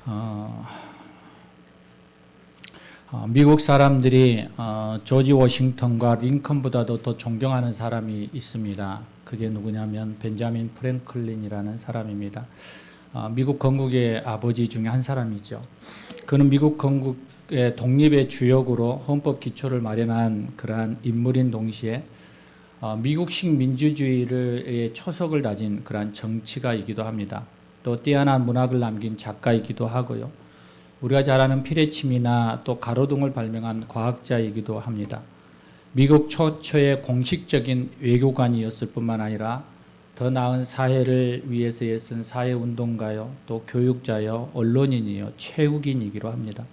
어, 미국 사람들이 조지 워싱턴과 링컨보다도 더 존경하는 사람이 있습니다. 그게 누구냐면 벤자민 프랭클린이라는 사람입니다. 미국 건국의 아버지 중에 한 사람이죠. 그는 미국 건국의 독립의 주역으로 헌법 기초를 마련한 그러한 인물인 동시에 미국식 민주주의의 초석을 다진 그러한 정치가이기도 합니다. 또 뛰어난 문학을 남긴 작가이기도 하고요. 우리가 잘 아는 피레침이나 또 가로등을 발명한 과학자이기도 합니다. 미국 초초의 공식적인 외교관이었을 뿐만 아니라 더 나은 사회를 위해서 애쓴 사회운동가요, 또 교육자요, 언론인이요, 체육인이기도 합니다.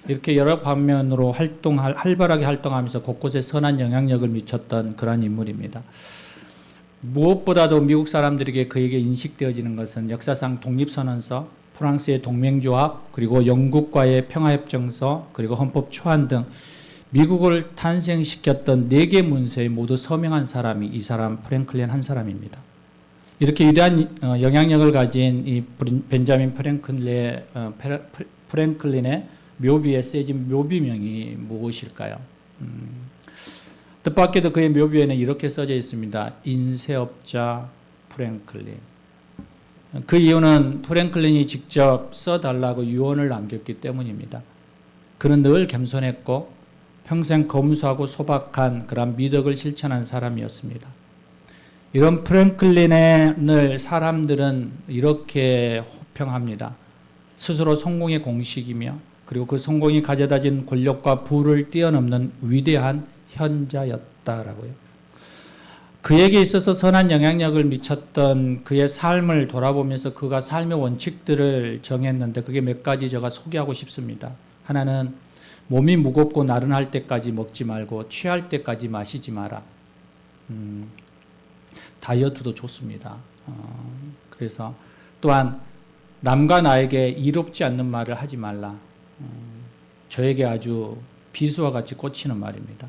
이렇게 여러 방면으로 활발하게 활동하면서 곳곳에 선한 영향력을 미쳤던 그런 인물입니다. 무엇보다도 미국 사람들에게 그에게 인식되어지는 것은 역사상 독립선언서, 프랑스의 동맹조약, 그리고 영국과의 평화협정서, 그리고 헌법 초안 등 미국을 탄생시켰던 4개 문서에 모두 서명한 사람이 이 사람 프랭클린 한 사람입니다. 이렇게 위대한 영향력을 가진 이 벤자민 프랭클린의 묘비에 쓰여진 묘비명이 무엇일까요? 뜻밖에도 그의 묘비에는 이렇게 써져 있습니다. 인쇄업자 프랭클린. 그 이유는 프랭클린이 직접 써달라고 유언을 남겼기 때문입니다. 그는 늘 겸손했고 평생 검소하고 소박한 그런 미덕을 실천한 사람이었습니다. 이런 프랭클린을 사람들은 이렇게 호평합니다. 스스로 성공의 공식이며 그리고 그 성공이 가져다진 권력과 부를 뛰어넘는 위대한 현자였다라고요. 그에게 있어서 선한 영향력을 미쳤던 그의 삶을 돌아보면서 그가 삶의 원칙들을 정했는데 그게 몇 가지 제가 소개하고 싶습니다. 하나는 몸이 무겁고 나른할 때까지 먹지 말고 취할 때까지 마시지 마라. 다이어트도 좋습니다. 그래서 또한 남과 나에게 이롭지 않는 말을 하지 말라. 저에게 아주 비수와 같이 꽂히는 말입니다.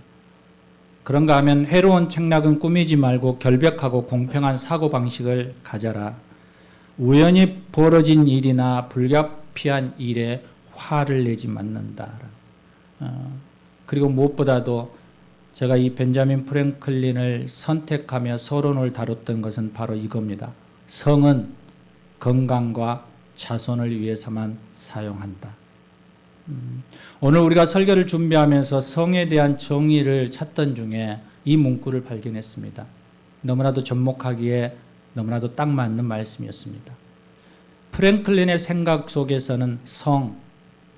그런가 하면 해로운 책략은 꾸미지 말고 결백하고 공평한 사고방식을 가져라. 우연히 벌어진 일이나 불가피한 일에 화를 내지 않는다. 그리고 무엇보다도 제가 이 벤자민 프랭클린을 선택하며 서론을 다뤘던 것은 바로 이겁니다. 성은 건강과 자손을 위해서만 사용한다. 오늘 우리가 설교를 준비하면서 성에 대한 정의를 찾던 중에 이 문구를 발견했습니다. 너무나도 접목하기에 너무나도 딱 맞는 말씀이었습니다. 프랭클린의 생각 속에서는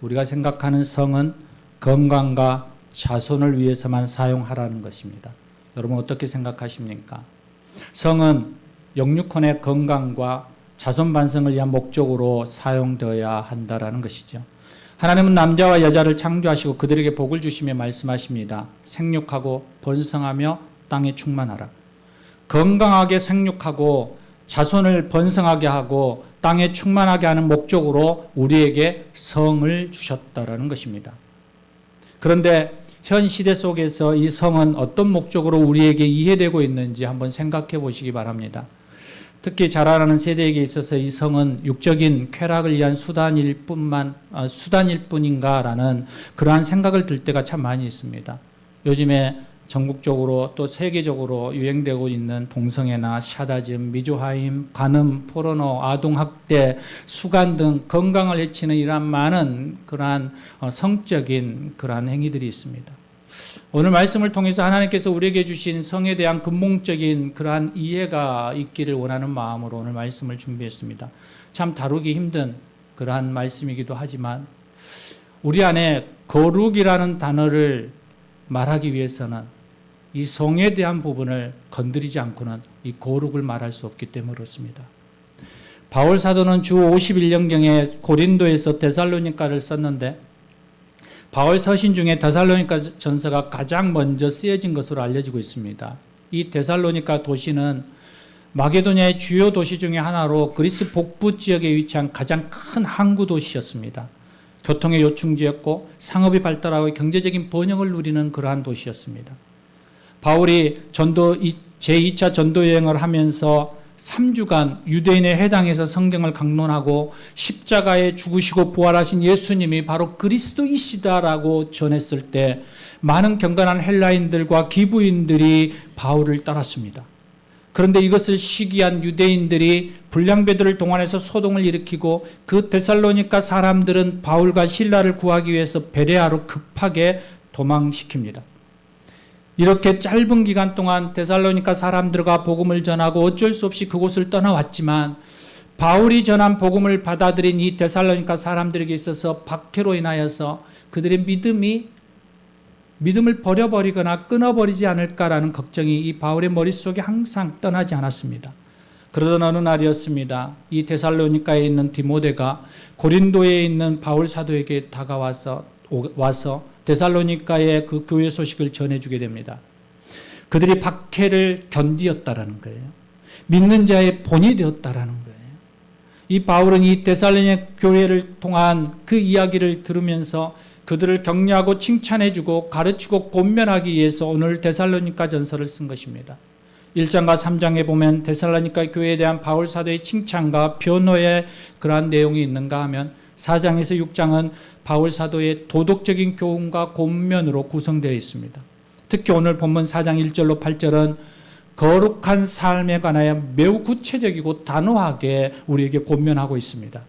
우리가 생각하는 성은 건강과 자손을 위해서만 사용하라는 것입니다. 여러분 어떻게 생각하십니까? 성은 영육혼의 건강과 자손 반성을 위한 목적으로 사용되어야 한다라는 것이죠. 하나님은 남자와 여자를 창조하시고 그들에게 복을 주시며 말씀하십니다. 생육하고 번성하며 땅에 충만하라. 건강하게 생육하고 자손을 번성하게 하고 땅에 충만하게 하는 목적으로 우리에게 성을 주셨다라는 것입니다. 그런데 현 시대 속에서 이 성은 어떤 목적으로 우리에게 이해되고 있는지 한번 생각해 보시기 바랍니다. 특히 자라나는 세대에게 있어서 이 성은 육적인 쾌락을 위한 수단일 뿐인가라는 그러한 생각을 들 때가 참 많이 있습니다. 요즘에 전국적으로 또 세계적으로 유행되고 있는 동성애나 샤다즘, 미조하임, 간음, 포르노, 아동학대, 수간 등 건강을 해치는 이러한 많은 그러한 성적인 그러한 행위들이 있습니다. 오늘 말씀을 통해서 하나님께서 우리에게 주신 성에 대한 근본적인 그러한 이해가 있기를 원하는 마음으로 오늘 말씀을 준비했습니다. 참 다루기 힘든 그러한 말씀이기도 하지만 우리 안에 거룩이라는 단어를 말하기 위해서는 이 성에 대한 부분을 건드리지 않고는 이 거룩을 말할 수 없기 때문에 그렇습니다. 바울 사도는 주 51년경에 고린도에서 데살로니가를 썼는데 바울 서신 중에 데살로니가 전서가 가장 먼저 쓰여진 것으로 알려지고 있습니다. 이 데살로니가 도시는 마게도냐의 주요 도시 중에 하나로 그리스 북부 지역에 위치한 가장 큰 항구 도시였습니다. 교통의 요충지였고 상업이 발달하고 경제적인 번영을 누리는 그러한 도시였습니다. 바울이 제2차 전도 여행을 하면서 3주간 유대인의 회당에서 성경을 강론하고 십자가에 죽으시고 부활하신 예수님이 바로 그리스도이시다라고 전했을 때 많은 경건한 헬라인들과 기부인들이 바울을 따랐습니다. 그런데 이것을 시기한 유대인들이 불량배들을 동원해서 소동을 일으키고 그 데살로니가 사람들은 바울과 실라를 구하기 위해서 베레아로 급하게 도망시킵니다. 이렇게 짧은 기간 동안 데살로니가 사람들과 복음을 전하고 어쩔 수 없이 그곳을 떠나왔지만 바울이 전한 복음을 받아들인 이 데살로니가 사람들에게 있어서 박해로 인하여서 그들의 믿음을 버려버리거나 끊어버리지 않을까라는 걱정이 이 바울의 머릿속에 항상 떠나지 않았습니다. 그러던 어느 날이었습니다. 이 데살로니가에 있는 디모데가 고린도에 있는 바울 사도에게 다가와서 데살로니가의 그 교회 소식을 전해주게 됩니다. 그들이 박해를 견디었다라는 거예요. 믿는 자의 본이 되었다라는 거예요. 이 바울은 이 데살로니가 교회를 통한 그 이야기를 들으면서 그들을 격려하고 칭찬해주고 가르치고 권면하기 위해서 오늘 데살로니가 전서를 쓴 것입니다. 1장과 3장에 보면 데살로니가 교회에 대한 바울 사도의 칭찬과 변호의 그러한 내용이 있는가 하면 4장에서 6장은 바울 사도의 도덕적인 교훈과 권면으로 구성되어 있습니다. 특히 오늘 본문 4장 1절로 8절은 거룩한 삶에 관하여 매우 구체적이고 단호하게 우리에게 권면하고 있습니다.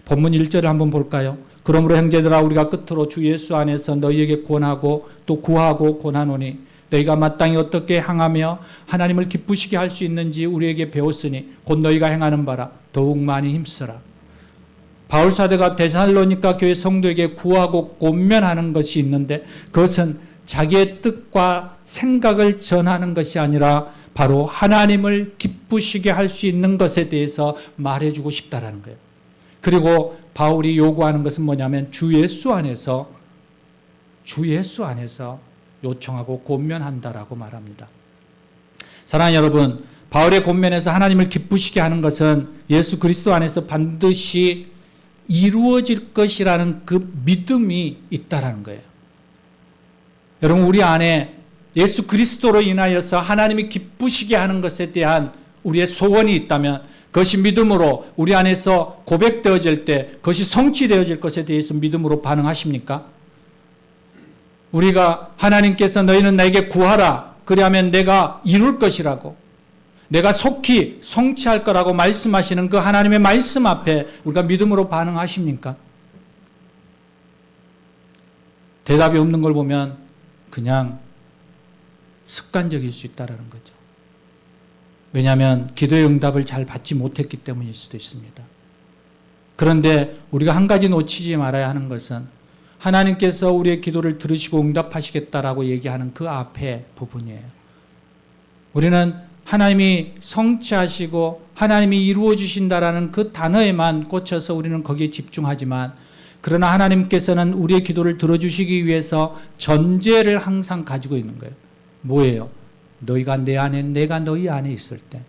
본문 1절을 한번 볼까요? 그러므로 형제들아 우리가 끝으로 주 예수 안에서 너희에게 권하고 또 구하고 권하노니 너희가 마땅히 어떻게 행하며 하나님을 기쁘시게 할 수 있는지 우리에게 배웠으니 곧 너희가 행하는 바라 더욱 많이 힘쓰라. 바울 사도가 데살로니가 교회 성도에게 구하고 권면하는 것이 있는데 그것은 자기의 뜻과 생각을 전하는 것이 아니라 바로 하나님을 기쁘시게 할 수 있는 것에 대해서 말해주고 싶다라는 거예요. 그리고 바울이 요구하는 것은 뭐냐면 주 예수 안에서 요청하고 권면한다라고 말합니다. 사랑하는 여러분, 바울의 권면에서 하나님을 기쁘시게 하는 것은 예수 그리스도 안에서 반드시 이루어질 것이라는 그 믿음이 있다라는 거예요. 여러분, 우리 안에 예수 그리스도로 인하여서 하나님이 기쁘시게 하는 것에 대한 우리의 소원이 있다면 그것이 믿음으로 우리 안에서 고백되어질 때 그것이 성취되어질 것에 대해서 믿음으로 반응하십니까? 우리가 하나님께서 너희는 나에게 구하라 그리하면 내가 이룰 것이라고 내가 속히 성취할 거라고 말씀하시는 그 하나님의 말씀 앞에 우리가 믿음으로 반응하십니까? 대답이 없는 걸 보면 그냥 습관적일 수 있다는 거죠. 왜냐하면 기도의 응답을 잘 받지 못했기 때문일 수도 있습니다. 그런데 우리가 한 가지 놓치지 말아야 하는 것은 하나님께서 우리의 기도를 들으시고 응답하시겠다라고 얘기하는 그 앞에 부분이에요. 우리는 하나님이 성취하시고 하나님이 이루어 주신다라는 그 단어에만 꽂혀서 우리는 거기에 집중하지만 그러나 하나님께서는 우리의 기도를 들어주시기 위해서 전제를 항상 가지고 있는 거예요. 뭐예요? 너희가 내 안에 내가 너희 안에 있을 때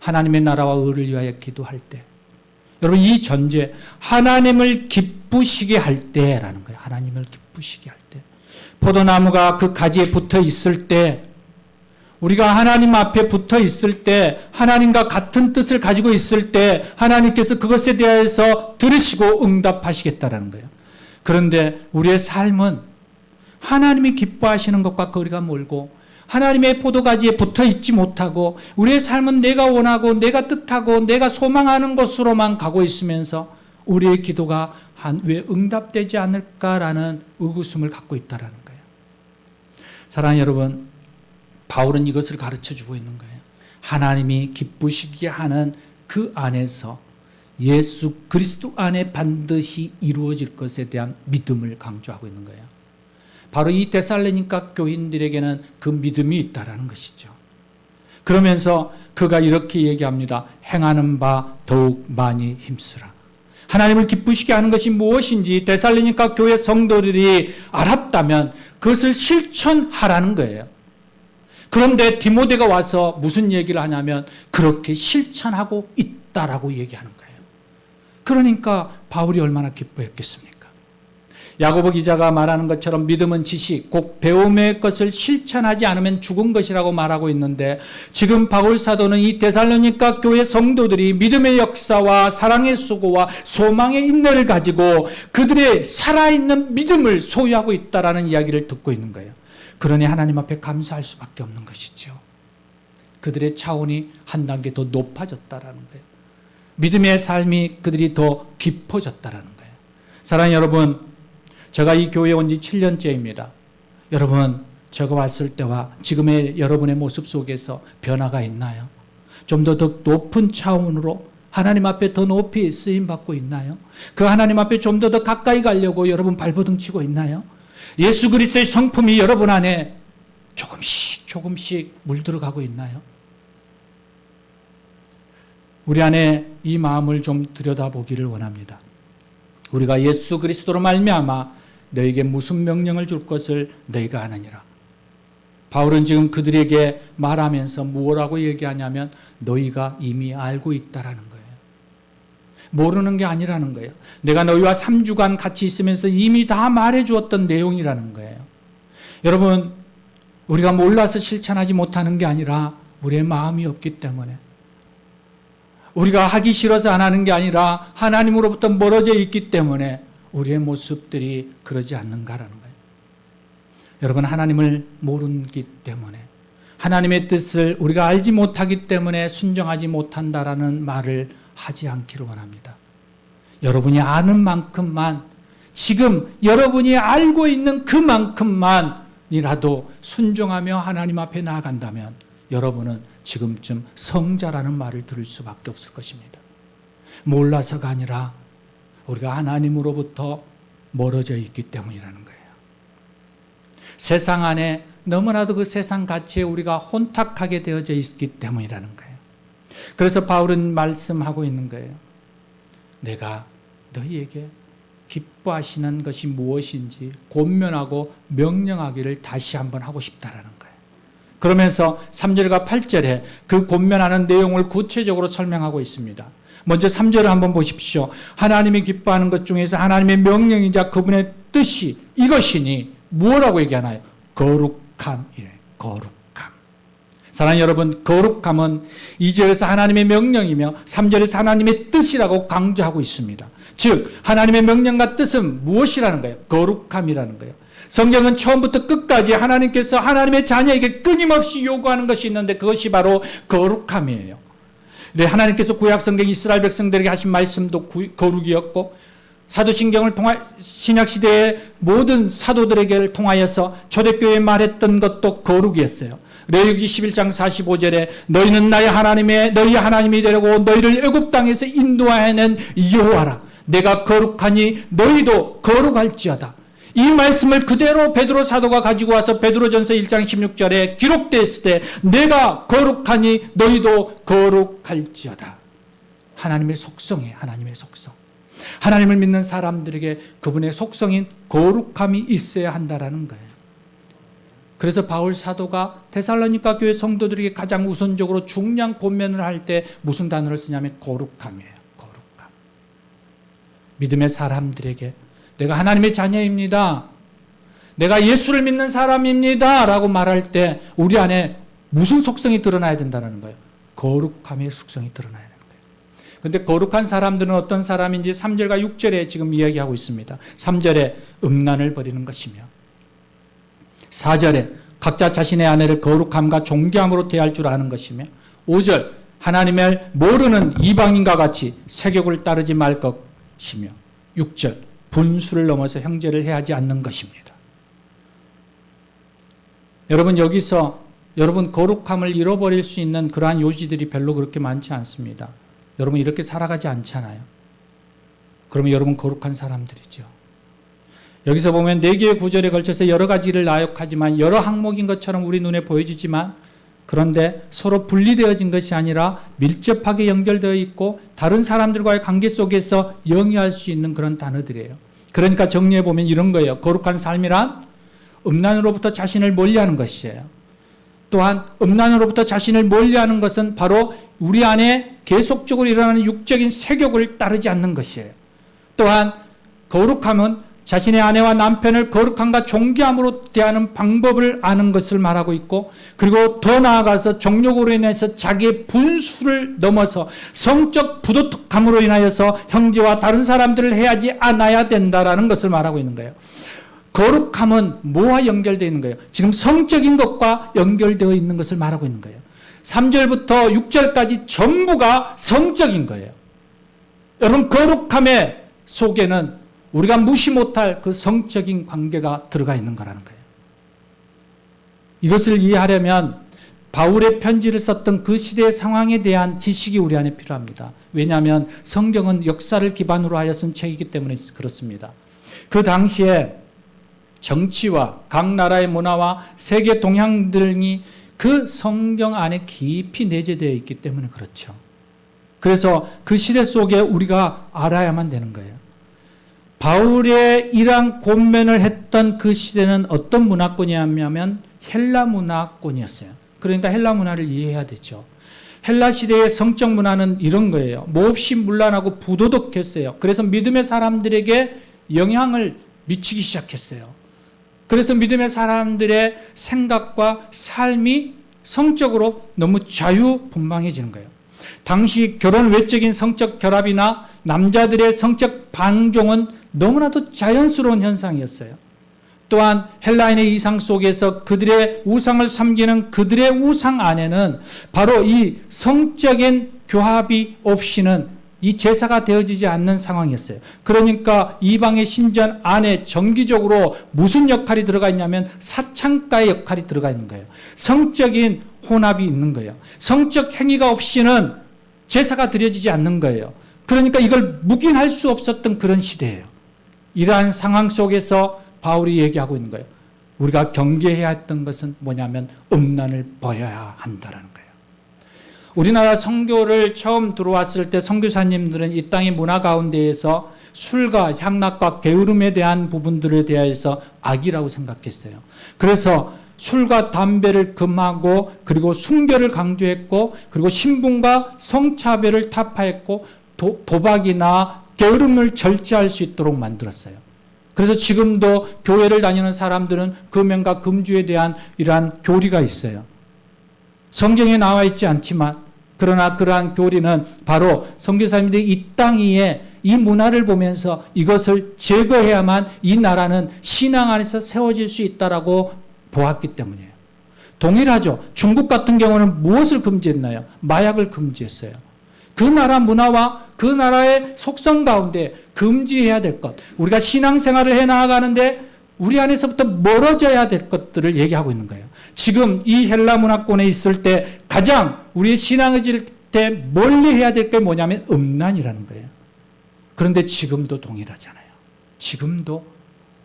하나님의 나라와 의를 위하여 기도할 때 여러분 이 전제 하나님을 기쁘시게 할 때라는 거예요. 하나님을 기쁘시게 할 때 포도나무가 그 가지에 붙어 있을 때 우리가 하나님 앞에 붙어 있을 때 하나님과 같은 뜻을 가지고 있을 때 하나님께서 그것에 대해서 들으시고 응답하시겠다라는 거예요. 그런데 우리의 삶은 하나님이 기뻐하시는 것과 거리가 멀고 하나님의 포도가지에 붙어 있지 못하고 우리의 삶은 내가 원하고 내가 뜻하고 내가 소망하는 것으로만 가고 있으면서 우리의 기도가 왜 응답되지 않을까라는 의구심을 갖고 있다는 거예요. 사랑하는 여러분, 바울은 이것을 가르쳐주고 있는 거예요. 하나님이 기쁘시게 하는 그 안에서 예수 그리스도 안에 반드시 이루어질 것에 대한 믿음을 강조하고 있는 거예요. 바로 이 데살로니가 교인들에게는 그 믿음이 있다라는 것이죠. 그러면서 그가 이렇게 얘기합니다. 행하는 바 더욱 많이 힘쓰라. 하나님을 기쁘시게 하는 것이 무엇인지 데살로니가 교회 성도들이 알았다면 그것을 실천하라는 거예요. 그런데 디모데가 와서 무슨 얘기를 하냐면 그렇게 실천하고 있다라고 얘기하는 거예요. 그러니까 바울이 얼마나 기뻐했겠습니까? 야고보 기자가 말하는 것처럼 믿음은 지식, 곧 배움의 것을 실천하지 않으면 죽은 것이라고 말하고 있는데, 지금 바울 사도는 이 데살로니가 교회 성도들이 믿음의 역사와 사랑의 수고와 소망의 인내를 가지고 그들의 살아있는 믿음을 소유하고 있다라는 이야기를 듣고 있는 거예요. 그러니 하나님 앞에 감사할 수밖에 없는 것이죠. 그들의 차원이 한 단계 더 높아졌다라는 거예요. 믿음의 삶이 그들이 더 깊어졌다라는 거예요. 사랑하는 여러분, 제가 이 교회에 온 지 7년째입니다. 여러분, 제가 왔을 때와 지금의 여러분의 모습 속에서 변화가 있나요? 좀 더 높은 차원으로 하나님 앞에 더 높이 쓰임받고 있나요? 그 하나님 앞에 좀 더 가까이 가려고 여러분 발버둥 치고 있나요? 예수 그리스도의 성품이 여러분 안에 조금씩 물들어가고 있나요? 우리 안에 이 마음을 좀 들여다보기를 원합니다. 우리가 예수 그리스도로 말미암아 너에게 무슨 명령을 줄 것을 너희가 아느니라. 바울은 지금 그들에게 말하면서 뭐라고 얘기하냐면 너희가 이미 알고 있다라는 거예요. 모르는 게 아니라는 거예요. 내가 너희와 3주간 같이 있으면서 이미 다 말해 주었던 내용이라는 거예요. 여러분, 우리가 몰라서 실천하지 못하는 게 아니라 우리의 마음이 없기 때문에, 우리가 하기 싫어서 안 하는 게 아니라 하나님으로부터 멀어져 있기 때문에 우리의 모습들이 그러지 않는가라는 거예요. 여러분, 하나님을 모르기 때문에, 하나님의 뜻을 우리가 알지 못하기 때문에 순종하지 못한다라는 말을 하지 않기를 원합니다. 여러분이 아는 만큼만, 지금 여러분이 알고 있는 그만큼만이라도 순종하며 하나님 앞에 나아간다면 여러분은 지금쯤 성자라는 말을 들을 수밖에 없을 것입니다. 몰라서가 아니라 우리가 하나님으로부터 멀어져 있기 때문이라는 거예요. 세상 안에 너무나도 그 세상 가치에 우리가 혼탁하게 되어져 있기 때문이라는 거예요. 그래서 바울은 말씀하고 있는 거예요. 내가 너희에게 기뻐하시는 것이 무엇인지 권면하고 명령하기를 다시 한번 하고 싶다라는 거예요. 그러면서 3절과 8절에 그 권면하는 내용을 구체적으로 설명하고 있습니다. 먼저 3절을 한번 보십시오. 하나님이 기뻐하는 것 중에서 하나님의 명령이자 그분의 뜻이 이것이니 무엇라고 얘기하나요? 거룩함이래요. 거룩함. 사랑하는 여러분, 거룩함은 2절에서 하나님의 명령이며 3절에서 하나님의 뜻이라고 강조하고 있습니다. 즉 하나님의 명령과 뜻은 무엇이라는 거예요? 거룩함이라는 거예요. 성경은 처음부터 끝까지 하나님께서 하나님의 자녀에게 끊임없이 요구하는 것이 있는데 그것이 바로 거룩함이에요. 하나님께서 구약성경 이스라엘 백성들에게 하신 말씀도 거룩이었고, 사도신경을 신약시대의 모든 사도들에게 통하여서 초대교회에 말했던 것도 거룩이었어요. 레위기 11장 45절에 너희는 너희 하나님이 되려고 너희를 애굽 땅에서 인도하여낸 여호와라. 내가 거룩하니 너희도 거룩할지어다. 이 말씀을 그대로 베드로 사도가 가지고 와서 베드로전서 1장 16절에 기록되었을 때 내가 거룩하니 너희도 거룩할지어다. 하나님의 속성이에요. 하나님의 속성. 하나님을 믿는 사람들에게 그분의 속성인 거룩함이 있어야 한다라는 거예요. 그래서 바울 사도가 데살로니가 교회 성도들에게 가장 우선적으로 중요한 권면을 할 때 무슨 단어를 쓰냐면 거룩함이에요. 거룩함. 믿음의 사람들에게 내가 하나님의 자녀입니다, 내가 예수를 믿는 사람입니다 라고 말할 때 우리 안에 무슨 속성이 드러나야 된다는 거예요? 거룩함의 속성이 드러나야 되는 거예요. 그런데 거룩한 사람들은 어떤 사람인지 3절과 6절에 지금 이야기하고 있습니다. 3절에 음란을 버리는 것이며, 4절에 각자 자신의 아내를 거룩함과 존경함으로 대할 줄 아는 것이며, 5절 하나님을 모르는 이방인과 같이 세욕을 따르지 말 것이며, 6절 분수를 넘어서 형제를 해하지 않는 것입니다. 여러분, 여기서 여러분 거룩함을 잃어버릴 수 있는 그러한 요지들이 별로 그렇게 많지 않습니다. 여러분 이렇게 살아가지 않잖아요. 그러면 여러분 거룩한 사람들이죠. 여기서 보면 4개의 구절에 걸쳐서 여러 가지를 나욕하지만 여러 항목인 것처럼 우리 눈에 보여지지만, 그런데 서로 분리되어진 것이 아니라 밀접하게 연결되어 있고 다른 사람들과의 관계 속에서 영위할 수 있는 그런 단어들이에요. 그러니까 정리해 보면 이런 거예요. 거룩한 삶이란 음란으로부터 자신을 멀리하는 것이에요. 또한 음란으로부터 자신을 멀리하는 것은 바로 우리 안에 계속적으로 일어나는 육적인 세욕을 따르지 않는 것이에요. 또한 거룩함은 자신의 아내와 남편을 거룩함과 존귀함으로 대하는 방법을 아는 것을 말하고 있고, 그리고 더 나아가서 정욕으로 인해서 자기의 분수를 넘어서 성적 부도덕함으로 인하여서 형제와 다른 사람들을 해하지 않아야 된다라는 것을 말하고 있는 거예요. 거룩함은 뭐와 연결되어 있는 거예요? 지금 성적인 것과 연결되어 있는 것을 말하고 있는 거예요. 3절부터 6절까지 전부가 성적인 거예요. 여러분, 거룩함의 속에는 우리가 무시 못할 그 성적인 관계가 들어가 있는 거라는 거예요. 이것을 이해하려면 바울의 편지를 썼던 그 시대의 상황에 대한 지식이 우리 안에 필요합니다. 왜냐하면 성경은 역사를 기반으로 하여 쓴 책이기 때문에 그렇습니다. 그 당시에 정치와 각 나라의 문화와 세계 동향 등이 그 성경 안에 깊이 내재되어 있기 때문에 그렇죠. 그래서 그 시대 속에 우리가 알아야만 되는 거예요. 바울의 이러한 권면을 했던 그 시대는 어떤 문화권이었냐면 헬라 문화권이었어요. 그러니까 헬라 문화를 이해해야 되죠. 헬라 시대의 성적 문화는 이런 거예요. 몹시 문란하고 부도덕했어요. 그래서 믿음의 사람들에게 영향을 미치기 시작했어요. 그래서 믿음의 사람들의 생각과 삶이 성적으로 너무 자유분방해지는 거예요. 당시 결혼 외적인 성적 결합이나 남자들의 성적 방종은 너무나도 자연스러운 현상이었어요. 또한 헬라인의 이상 속에서 그들의 우상을 섬기는 그들의 우상 안에는 바로 이 성적인 교합이 없이는 이 제사가 되어지지 않는 상황이었어요. 그러니까 이방의 신전 안에 정기적으로 무슨 역할이 들어가 있냐면 사창가의 역할이 들어가 있는 거예요. 성적인 혼합이 있는 거예요. 성적 행위가 없이는 제사가 드려지지 않는 거예요. 그러니까 이걸 묵인할 수 없었던 그런 시대예요. 이러한 상황 속에서 바울이 얘기하고 있는 거예요. 우리가 경계해야 했던 것은 뭐냐면 음란을 버려야 한다는 거예요. 우리나라 선교를 처음 들어왔을 때 선교사님들은 이 땅의 문화 가운데에서 술과 향락과 게으름에 대한 부분들에 대해서 악이라고 생각했어요. 그래서 술과 담배를 금하고 그리고 순결을 강조했고 그리고 신분과 성차별을 타파했고 도박이나 게으름을 절제할 수 있도록 만들었어요. 그래서 지금도 교회를 다니는 사람들은 금연과 금주에 대한 이러한 교리가 있어요. 성경에 나와 있지 않지만 그러나 그러한 교리는 바로 선교사님들이 이 땅 위에 이 문화를 보면서 이것을 제거해야만 이 나라는 신앙 안에서 세워질 수 있다라고 보았기 때문이에요. 동일하죠. 중국 같은 경우는 무엇을 금지했나요? 마약을 금지했어요. 그 나라 문화와 그 나라의 속성 가운데 금지해야 될 것, 우리가 신앙생활을 해나가는데 우리 안에서부터 멀어져야 될 것들을 얘기하고 있는 거예요. 지금 이 헬라 문화권에 있을 때 가장 우리의 신앙을 질 때 멀리 해야 될 게 뭐냐면 음란이라는 거예요. 그런데 지금도 동일하잖아요. 지금도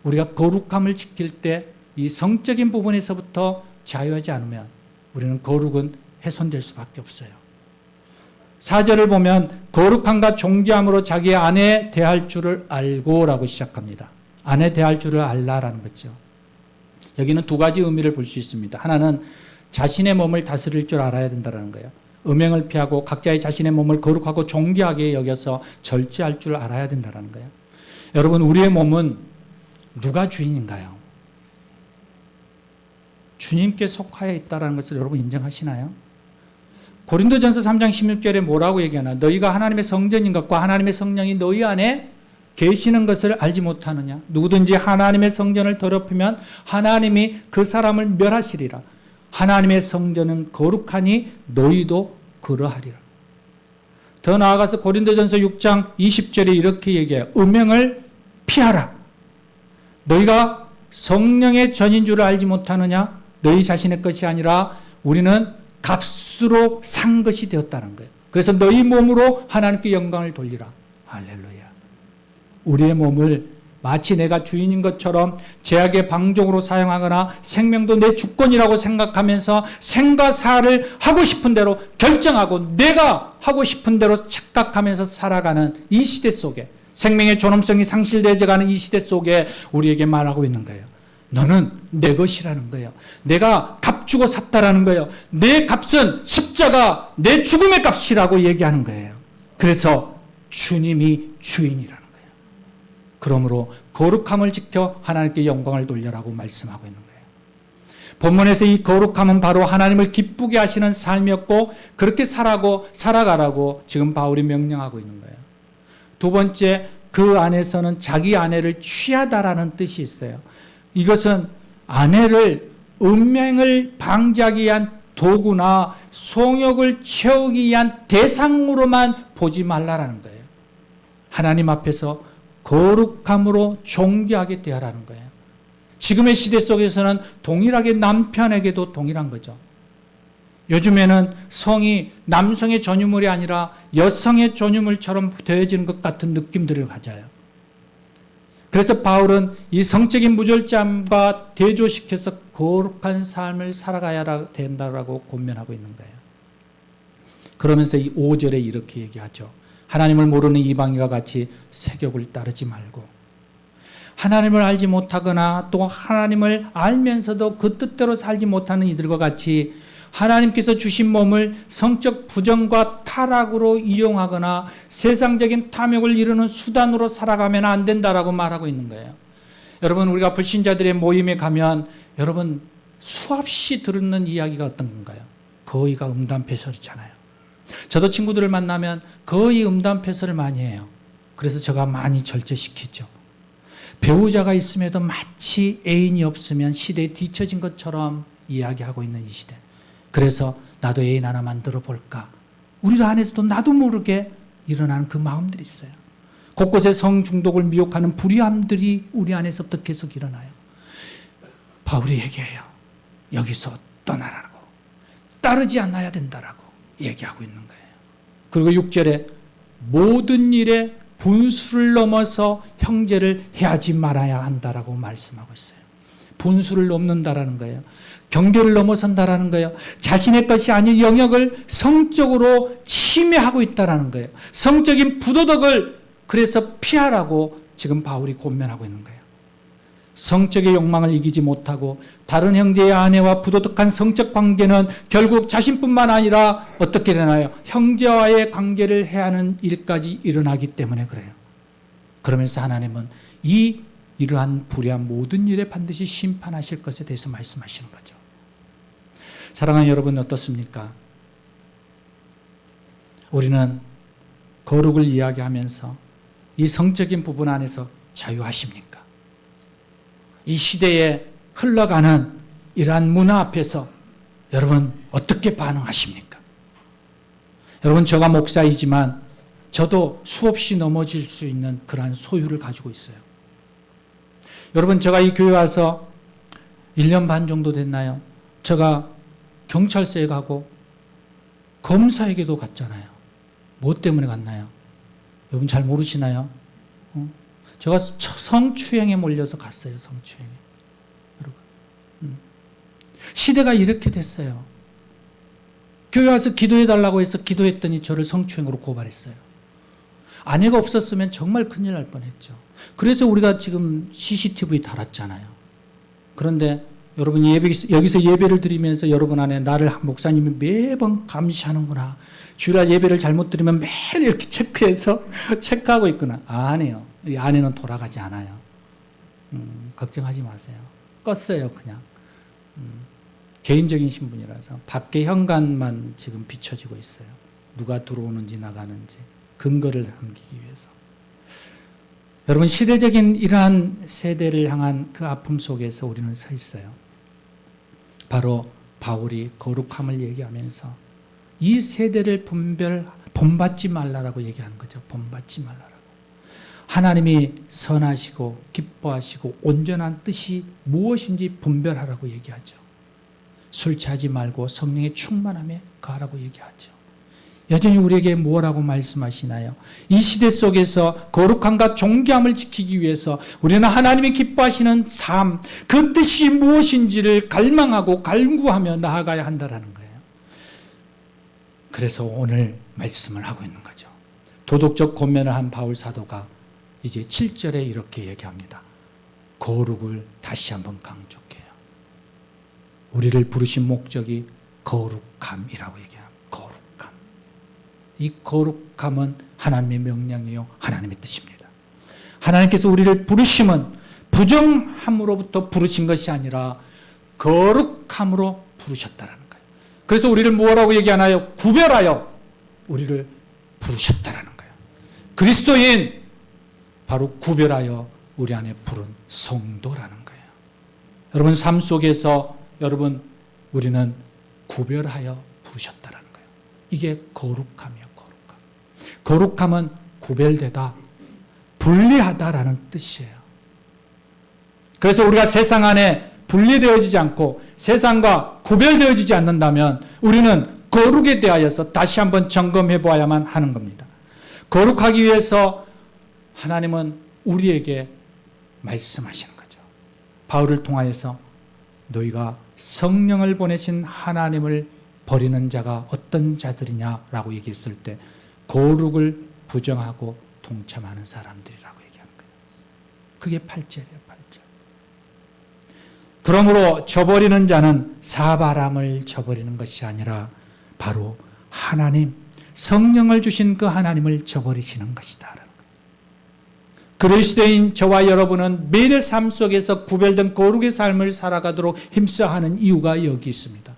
우리가 거룩함을 지킬 때 이 성적인 부분에서부터 자유하지 않으면 우리는 거룩은 훼손될 수밖에 없어요. 4절을 보면 거룩함과 존귀함으로 자기의 아내에 대할 줄을 알고 라고 시작합니다. 아내 대할 줄을 알라라는 거죠. 여기는 두 가지 의미를 볼 수 있습니다. 하나는 자신의 몸을 다스릴 줄 알아야 된다는 거예요. 음행을 피하고 각자의 자신의 몸을 거룩하고 존귀하게 여겨서 절제할 줄 알아야 된다는 거예요. 여러분, 우리의 몸은 누가 주인인가요? 주님께 속하여 있다는 것을 여러분 인정하시나요? 고린도전서 3장 16절에 뭐라고 얘기하나? 너희가 하나님의 성전인 것과 하나님의 성령이 너희 안에 계시는 것을 알지 못하느냐? 누구든지 하나님의 성전을 더럽히면 하나님이 그 사람을 멸하시리라. 하나님의 성전은 거룩하니 너희도 그러하리라. 더 나아가서 고린도전서 6장 20절에 이렇게 얘기해요. 음행을 피하라. 너희가 성령의 전인 줄을 알지 못하느냐? 너희 자신의 것이 아니라 우리는 값으로 산 것이 되었다는 거예요. 그래서 너희 몸으로 하나님께 영광을 돌리라. 할렐루야. 우리의 몸을 마치 내가 주인인 것처럼 제약의 방종으로 사용하거나 생명도 내 주권이라고 생각하면서 생과 사를 하고 싶은 대로 결정하고 내가 하고 싶은 대로 착각하면서 살아가는 이 시대 속에, 생명의 존엄성이 상실되어가는 이 시대 속에 우리에게 말하고 있는 거예요. 너는 내 것이라는 거예요. 내가 값 주고 샀다라는 거예요. 내 값은 십자가, 내 죽음의 값이라고 얘기하는 거예요. 그래서 주님이 주인이라는 거예요. 그러므로 거룩함을 지켜 하나님께 영광을 돌려라고 말씀하고 있는 거예요. 본문에서 이 거룩함은 바로 하나님을 기쁘게 하시는 삶이었고 그렇게 살아가라고 지금 바울이 명령하고 있는 거예요. 두 번째, 그 안에서는 자기 아내를 취하다라는 뜻이 있어요. 이것은 아내를 음행을 방지하기 위한 도구나 성욕을 채우기 위한 대상으로만 보지 말라라는 거예요. 하나님 앞에서 거룩함으로 존귀하게 대하라는 거예요. 지금의 시대 속에서는 동일하게 남편에게도 동일한 거죠. 요즘에는 성이 남성의 전유물이 아니라 여성의 전유물처럼 되어지는 것 같은 느낌들을 가져요. 그래서 바울은 이 성적인 무절제함과 대조시켜서 거룩한 삶을 살아가야 된다고 권면하고 있는 거예요. 그러면서 이 5절에 이렇게 얘기하죠. 하나님을 모르는 이방인과 같이 세욕을 따르지 말고, 하나님을 알지 못하거나 또 하나님을 알면서도 그 뜻대로 살지 못하는 이들과 같이 하나님께서 주신 몸을 성적 부정과 타락으로 이용하거나 세상적인 탐욕을 이루는 수단으로 살아가면 안 된다라고 말하고 있는 거예요. 여러분, 우리가 불신자들의 모임에 가면 여러분 수없이 듣는 이야기가 어떤 건가요? 거의가 음담패설이잖아요. 저도 친구들을 만나면 거의 음담패설을 많이 해요. 그래서 제가 많이 절제시키죠. 배우자가 있음에도 마치 애인이 없으면 시대에 뒤처진 것처럼 이야기하고 있는 이 시대. 그래서 나도 애인 하나 만들어 볼까? 우리도 안에서도 나도 모르게 일어나는 그 마음들이 있어요. 곳곳에 성중독을 미혹하는 불의함들이 우리 안에서부터 계속 일어나요. 바울이 얘기해요. 여기서 떠나라고. 따르지 않아야 된다라고 얘기하고 있는 거예요. 그리고 6절에 모든 일에 분수를 넘어서 형제를 해하지 말아야 한다라고 말씀하고 있어요. 분수를 넘는다라는 거예요. 경계를 넘어선다라는 거예요. 자신의 것이 아닌 영역을 성적으로 침해하고 있다라는 거예요. 성적인 부도덕을 그래서 피하라고 지금 바울이 권면하고 있는 거예요. 성적의 욕망을 이기지 못하고 다른 형제의 아내와 부도덕한 성적 관계는 결국 자신뿐만 아니라 어떻게 되나요? 형제와의 관계를 해하는 일까지 일어나기 때문에 그래요. 그러면서 하나님은 이러한 불의한 모든 일에 반드시 심판하실 것에 대해서 말씀하시는 거죠. 사랑하는 여러분, 어떻습니까? 우리는 거룩을 이야기하면서 이 성적인 부분 안에서 자유하십니까? 이 시대에 흘러가는 이러한 문화 앞에서 여러분 어떻게 반응하십니까? 여러분, 제가 목사이지만 저도 수없이 넘어질 수 있는 그러한 소유를 가지고 있어요. 여러분, 제가 이 교회 와서 1년 반 정도 됐나요? 제가 경찰서에 가고 검사에게도 갔잖아요. 뭐 때문에 갔나요? 여러분 잘 모르시나요? 제가 성추행에 몰려서 갔어요. 성추행에. 여러분, 시대가 이렇게 됐어요. 교회 와서 기도해달라고 해서 기도했더니 저를 성추행으로 고발했어요. 아내가 없었으면 정말 큰일 날 뻔했죠. 그래서 우리가 지금 CCTV 달았잖아요. 그런데 여러분, 여기서 예배를 드리면서 여러분 안에 나를 목사님이 매번 감시하는구나. 주일날 예배를 잘못 드리면 매일 이렇게 체크하고 있구나. 아니에요. 이 아내는 돌아가지 않아요. 걱정하지 마세요. 껐어요, 그냥. 개인적인 신분이라서 밖에 현관만 지금 비춰지고 있어요. 누가 들어오는지 나가는지 근거를 남기기 위해서. 여러분, 시대적인 이러한 세대를 향한 그 아픔 속에서 우리는 서 있어요. 바로 바울이 거룩함을 얘기하면서 이 세대를 본받지 말라라고 얘기하는 거죠. 본받지 말라라고. 하나님이 선하시고 기뻐하시고 온전한 뜻이 무엇인지 분별하라고 얘기하죠. 술 취하지 말고 성령의 충만함에 거하라고 얘기하죠. 여전히 우리에게 뭐라고 말씀하시나요? 이 시대 속에서 거룩함과 존귀함을 지키기 위해서 우리는 하나님이 기뻐하시는 삶, 그 뜻이 무엇인지를 갈망하고 갈구하며 나아가야 한다는 거예요. 그래서 오늘 말씀을 하고 있는 거죠. 도덕적 권면을 한 바울 사도가 이제 7절에 이렇게 얘기합니다. 거룩을 다시 한번 강조해요. 우리를 부르신 목적이 거룩함이라고 얘기합니다. 이 거룩함은 하나님의 명령이요, 하나님의 뜻입니다. 하나님께서 우리를 부르심은 부정함으로부터 부르신 것이 아니라 거룩함으로 부르셨다는 거예요. 그래서 우리를 뭐라고 얘기하나요? 구별하여 우리를 부르셨다는 거예요. 그리스도인, 바로 구별하여 우리 안에 부른 성도라는 거예요. 여러분 삶 속에서 여러분 우리는 구별하여 부르셨다는 거예요. 이게 거룩함이에요. 거룩함은 구별되다, 분리하다라는 뜻이에요. 그래서 우리가 세상 안에 분리되어지지 않고 세상과 구별되어지지 않는다면 우리는 거룩에 대하여서 다시 한번 점검해 보아야만 하는 겁니다. 거룩하기 위해서 하나님은 우리에게 말씀하시는 거죠. 바울을 통하여서 너희가 성령을 보내신 하나님을 버리는 자가 어떤 자들이냐라고 얘기했을 때 거룩을 부정하고 동참하는 사람들이라고 얘기하는 거예요. 그게 8절이에요. 8절. 그러므로 저버리는 자는 사바람을 저버리는 것이 아니라 바로 하나님, 성령을 주신 그 하나님을 저버리시는 것이다. 그리스도인 저와 여러분은 매일의 삶 속에서 구별된 거룩의 삶을 살아가도록 힘써하는 이유가 여기 있습니다.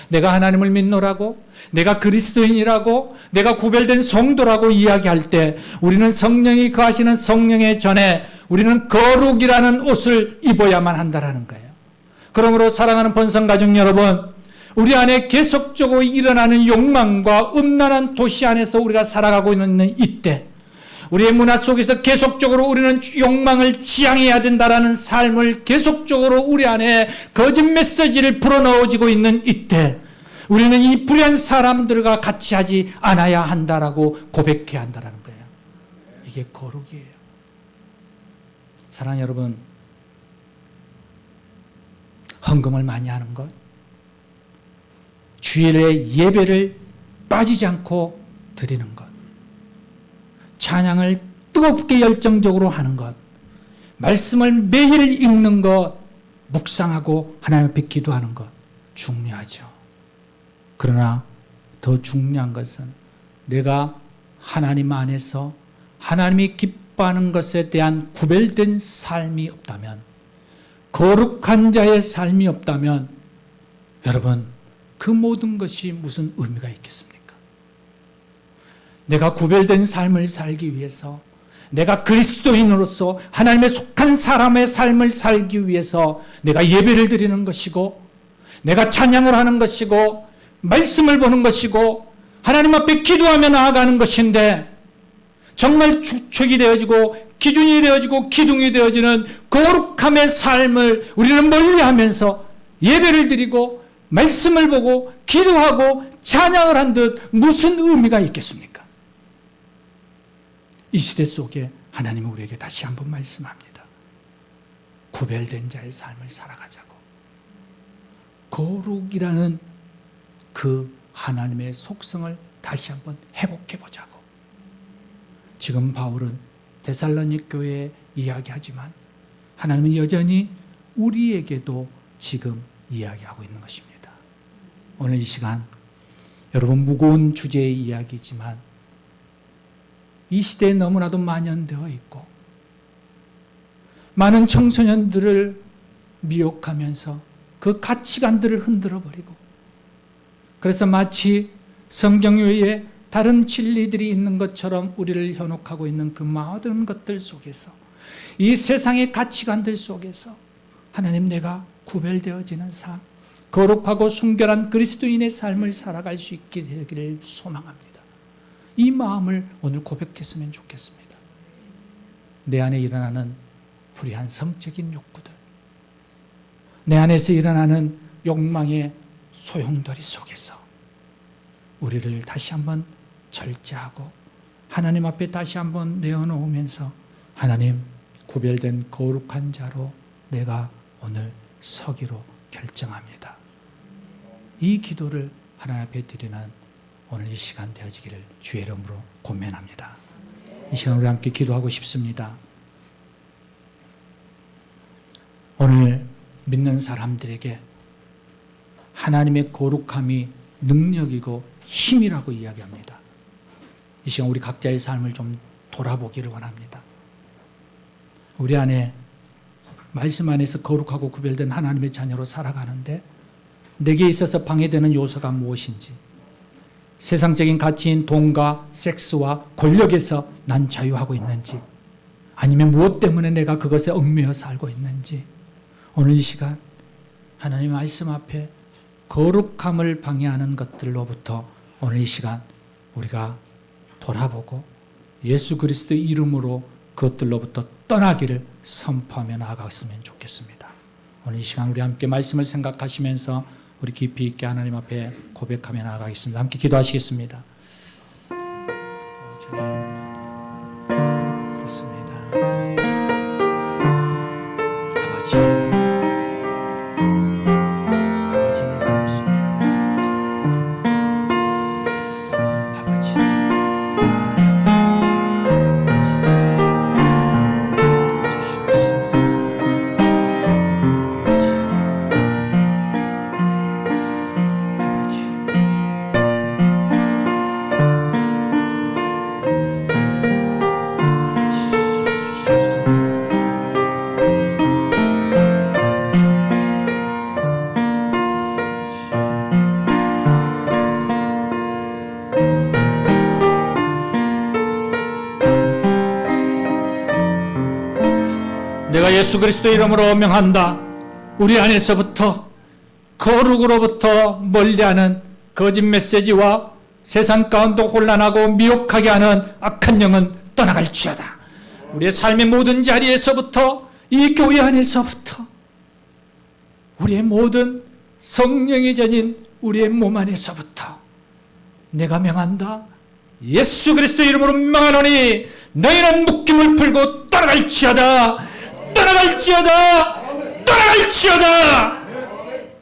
내가 하나님을 믿노라고, 내가 그리스도인이라고, 내가 구별된 성도라고 이야기할 때 우리는 성령이 거하시는 성령의 전에 우리는 거룩이라는 옷을 입어야만 한다는 거예요. 그러므로 사랑하는 본성가족 여러분, 우리 안에 계속적으로 일어나는 욕망과 음란한 도시 안에서 우리가 살아가고 있는 이때 우리의 문화 속에서 계속적으로 우리는 욕망을 지향해야 된다라는 삶을 계속적으로 우리 안에 거짓 메시지를 불어넣어지고 있는 이때 우리는 이 불의한 사람들과 같이 하지 않아야 한다라고 고백해야 한다는 거예요. 이게 거룩이에요. 사랑하는 여러분, 헌금을 많이 하는 것, 주일에 예배를 빠지지 않고 드리는 것, 찬양을 뜨겁게 열정적으로 하는 것, 말씀을 매일 읽는 것, 묵상하고 하나님 앞에 기도하는 것 중요하죠. 그러나 더 중요한 것은 내가 하나님 안에서 하나님이 기뻐하는 것에 대한 구별된 삶이 없다면, 거룩한 자의 삶이 없다면 여러분 그 모든 것이 무슨 의미가 있겠습니까? 내가 구별된 삶을 살기 위해서, 내가 그리스도인으로서 하나님의 속한 사람의 삶을 살기 위해서 내가 예배를 드리는 것이고, 내가 찬양을 하는 것이고, 말씀을 보는 것이고, 하나님 앞에 기도하며 나아가는 것인데, 정말 주축이 되어지고 기준이 되어지고 기둥이 되어지는 거룩함의 삶을 우리는 멀리하면서 예배를 드리고 말씀을 보고 기도하고 찬양을 한 듯 무슨 의미가 있겠습니까? 이 시대 속에 하나님은 우리에게 다시 한번 말씀합니다. 구별된 자의 삶을 살아가자고. 거룩이라는 그 하나님의 속성을 다시 한번 회복해보자고. 지금 바울은 데살로니가 교회에 이야기하지만 하나님은 여전히 우리에게도 지금 이야기하고 있는 것입니다. 오늘 이 시간 여러분 무거운 주제의 이야기지만 이 시대에 너무나도 만연되어 있고 많은 청소년들을 미혹하면서 그 가치관들을 흔들어버리고, 그래서 마치 성경 외에 다른 진리들이 있는 것처럼 우리를 현혹하고 있는 그 모든 것들 속에서, 이 세상의 가치관들 속에서 하나님, 내가 구별되어지는 삶, 거룩하고 순결한 그리스도인의 삶을 살아갈 수 있게 되기를 소망합니다. 이 마음을 오늘 고백했으면 좋겠습니다. 내 안에 일어나는 불의한 성적인 욕구들, 내 안에서 일어나는 욕망의 소용돌이 속에서 우리를 다시 한번 절제하고 하나님 앞에 다시 한번 내어놓으면서, 하나님, 구별된 거룩한 자로 내가 오늘 서기로 결정합니다. 이 기도를 하나님 앞에 드리는 오늘 이 시간 되어지기를 주의 이름으로 권면합니다. 이 시간 우리 함께 기도하고 싶습니다. 오늘 믿는 사람들에게 하나님의 거룩함이 능력이고 힘이라고 이야기합니다. 이 시간 우리 각자의 삶을 좀 돌아보기를 원합니다. 우리 안에 말씀 안에서 거룩하고 구별된 하나님의 자녀로 살아가는데 내게 있어서 방해되는 요소가 무엇인지, 세상적인 가치인 돈과 섹스와 권력에서 난 자유하고 있는지, 아니면 무엇 때문에 내가 그것에 얽매여 살고 있는지, 오늘 이 시간 하나님의 말씀 앞에 거룩함을 방해하는 것들로부터 오늘 이 시간 우리가 돌아보고 예수 그리스도의 이름으로 그것들로부터 떠나기를 선포하며 나아갔으면 좋겠습니다. 오늘 이 시간 우리 함께 말씀을 생각하시면서 우리 깊이 있게 하나님 앞에 고백하며 나아가겠습니다. 함께 기도하시겠습니다. 주님, 그렇습니다. 아버지, 내 삶 속에 아버지, 내가 예수 그리스도 이름으로 명한다. 우리 안에서부터 거룩으로부터 멀리하는 거짓 메시지와 세상 가운데 혼란하고 미혹하게 하는 악한 영은 떠나갈지어다. 우리의 삶의 모든 자리에서부터, 이 교회 안에서부터, 우리의 모든 성령의 전인 우리의 몸 안에서부터 내가 명한다. 예수 그리스도 이름으로 명하노니 너희는 묶임을 풀고 떠나갈지어다. 떠나갈지어다. 떠나갈지어다.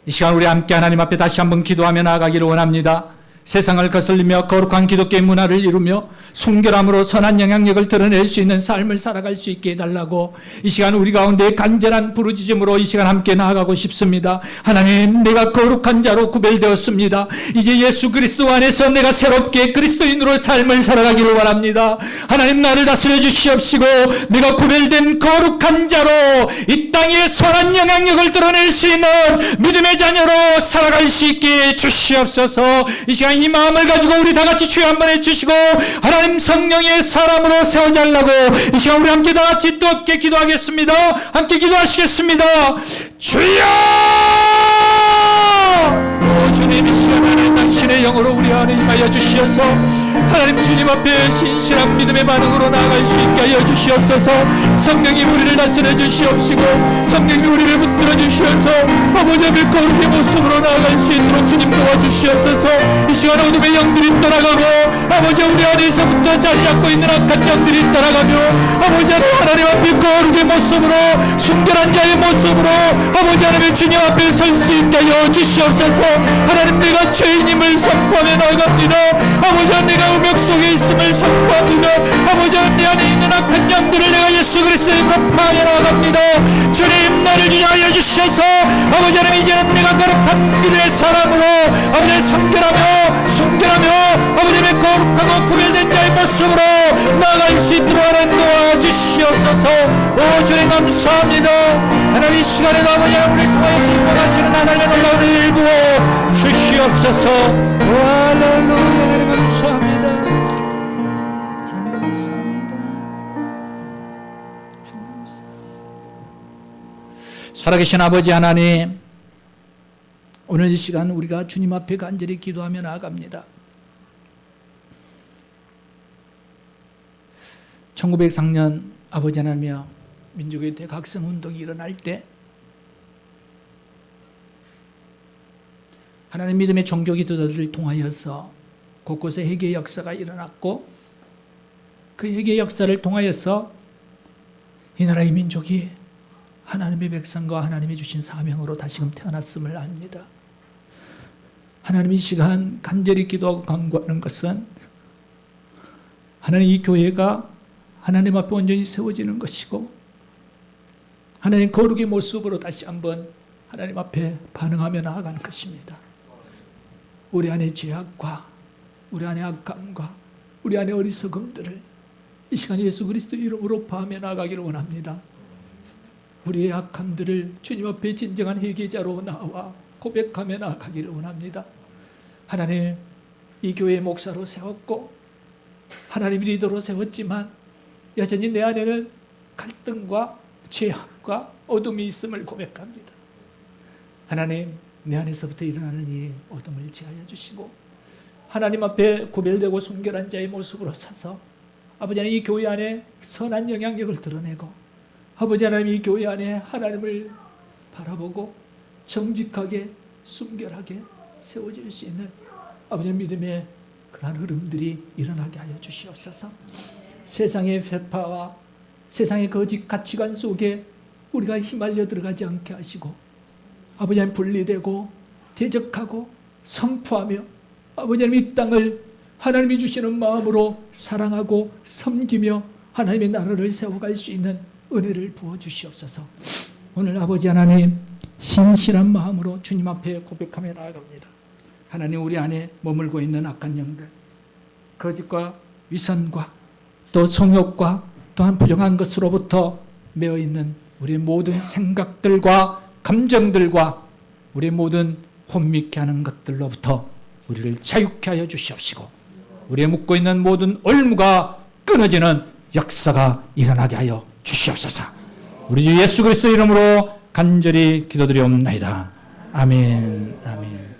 이 시간 우리 함께 하나님 앞에 다시 한번 기도하며 나아가기를 원합니다. 세상을 거슬리며 거룩한 기독교의 문화를 이루며 순결함으로 선한 영향력을 드러낼 수 있는 삶을 살아갈 수 있게 해달라고 이 시간 우리 가운데 간절한 부르짖음으로 이 시간 함께 나아가고 싶습니다. 하나님, 내가 거룩한 자로 구별되었습니다. 이제 예수 그리스도 안에서 내가 새롭게 그리스도인으로 삶을 살아가기를 원합니다. 하나님, 나를 다스려 주시옵시고 내가 구별된 거룩한 자로 이 땅에 선한 영향력을 드러낼 수 있는 믿음의 자녀로 살아갈 수 있게 주시옵소서. 이 시간 이 마음을 가지고 우리 다 같이 주여 한번 해주시고 하나님 성령의 사람으로 세워달라고 이 시간 우리 함께 다 같이 뜨겁게 기도하겠습니다. 함께 기도하시겠습니다. 주여! 주님, 이 시간에 당신의 영으로 우리 안에 임하여 주시어서 하나님 주님 앞에 신실한 믿음의 반응으로 나아갈 수 있게 하여 주시옵소서. 성령이 우리를 다스려 주시옵시고 성령이 우리를 붙들어 주시어서 아버지 앞에 거룩의 모습으로 나아갈 수 있도록 주님 도와주시옵소서. 이 시간 어둠의 영들이 떠나가고 아버지 우리 안에서부터 자리 잡고 있는 악한 영들이 떠나가며 아버지 하나님 앞에 거룩의 모습으로 순결한 자의 모습으로 아버지 하나님의 주님 앞에 설 수 있게 하여 주시옵소서. 하나님, 내가 죄인임을 선포하며 나아갑니다. 아버지, 내가 음욕 속에 있음을 선포합니다. 아버지, 내 안에 있는 악한 영들을 내가 예수 그리스도의 이름으로 파하며 나아갑니다. 주님, 나를 위하여 주셔서 아버지 하나님, 이제는 내가 거룩한 길의 사람으로 아버지 순결하며 아버지의 거룩하고 구별된 자의 모습으로 나아갈 수 있도록 하나님 도와주시옵소서. 오 주님, 감사합니다. 하나님, 이 시간에도 아버지 하나님 우리를 통하여서 인도하시는 하나님의 놀라운 일 부어 주시옵소서. 오 할렐루야. 하나님 감사합니다. 하나님 감사합니다. 주님 감사합니다. 살아계신 아버지 하나님, 오늘 이 시간 우리가 주님 앞에 간절히 기도하며 나아갑니다. 1904년 아버지 하나님이여 민족의 대각성 운동이 일어날 때 하나님 믿음의 종교 기도자들을 통하여서 곳곳에 회개의 역사가 일어났고 그 회개의 역사를 통하여서 이 나라의 민족이 하나님의 백성과 하나님이 주신 사명으로 다시금 태어났음을 압니다. 하나님, 이 시간 간절히 기도하고 간구하는 것은 하나님, 이 교회가 하나님 앞에 온전히 세워지는 것이고 하나님 거룩의 모습으로 다시 한번 하나님 앞에 반응하며 나아가는 것입니다. 우리 안의 죄악과 우리 안의 악함과 우리 안의 어리석음들을 이 시간 예수 그리스도 이름으로 파하며 나아가기를 원합니다. 우리의 악함들을 주님 앞에 진정한 회개자로 나와 고백하며 나아가기를 원합니다. 하나님, 이 교회 목사로 세웠고 하나님 리더로 세웠지만 여전히 내 안에는 갈등과 죄악과 어둠이 있음을 고백합니다. 하나님, 내 안에서부터 일어나는 이 어둠을 제하여 주시고 하나님 앞에 구별되고 순결한 자의 모습으로 서서 아버지 하나님 이 교회 안에 선한 영향력을 드러내고 아버지 하나님 이 교회 안에 하나님을 바라보고 정직하게 순결하게 세워질 수 있는 아버지 믿음의 그러한 흐름들이 일어나게 하여 주시옵소서. 세상의 회파와 세상의 거짓 가치관 속에 우리가 휘말려 들어가지 않게 하시고 아버지 하나님 분리되고 대적하고 선포하며 아버지 하나님 이 땅을 하나님이 주시는 마음으로 사랑하고 섬기며 하나님의 나라를 세워갈 수 있는 은혜를 부어주시옵소서. 오늘 아버지 하나님 신실한 마음으로 주님 앞에 고백하며 나아갑니다. 하나님, 우리 안에 머물고 있는 악한 영들, 거짓과 위선과 또 성욕과 또한 부정한 것으로부터 매어 있는 우리의 모든 생각들과 감정들과 우리의 모든 혼미케 하는 것들로부터 우리를 자유케 하여 주시옵시고 우리의 묶고 있는 모든 올무가 끊어지는 역사가 일어나게 하여 주시옵소서. 우리 주 예수 그리스도 이름으로 간절히 기도드리옵나이다. 아멘. 아멘.